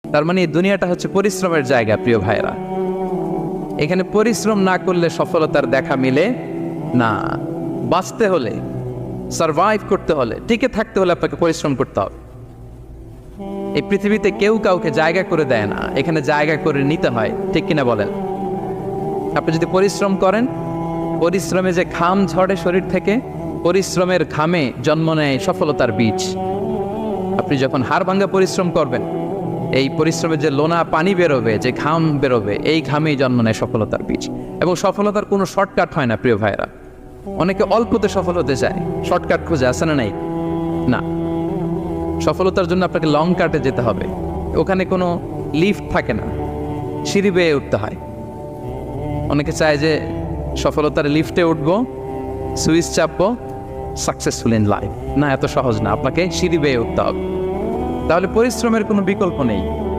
তার মানে এই দুনিয়াটা হচ্ছে পরিশ্রমের জায়গা প্রিয় ভাইরা। এখানে পরিশ্রম না করলে সফলতার দেখা মিলে না। বাঁচতে হলে, সারভাইভ করতে হলে, টিকে থাকতে হলে আপনাকে পরিশ্রম করতে হবে। এই পৃথিবীতে কেউ কাউকে জায়গা করে দেয় না, এখানে জায়গা করে নিতে হয়, ঠিক কিনা বলেন? আপনি যদি পরিশ্রম করেন, পরিশ্রমে যে ঘাম ঝরে শরীর থেকে, পরিশ্রমের ঘামে জন্ম নেয় সফলতার বীজ। আপনি যখন হাড় ভাঙ্গা পরিশ্রম করবেন, এই পরিশ্রমে যে লোনা পানি বেরোবে, যে ঘাম বেরোবে, এই ঘামেই জন্ম নেয় সফলতার বীজ। এবং সফলতার কোনো শর্টকাট হয় না প্রিয় ভাইরা। অনেকে অল্পতে সফল হতে চায়, শর্টকাট খুঁজে, আসে না নাই? না, সফলতার জন্য আপনাকে লং কাটে যেতে হবে। ওখানে কোনো লিফট থাকে না, সিঁড়ি বেয়ে উঠতে হয়। অনেকে চায় যে সফলতার লিফটে উঠবো, সুইচ চাপবো, সাকসেসফুল ইন লাইফ। না, এত সহজ না, আপনাকে সিঁড়ি বেয়ে উঠতে হবে। তাহলে পরিশ্রমের কোনো বিকল্প নেই।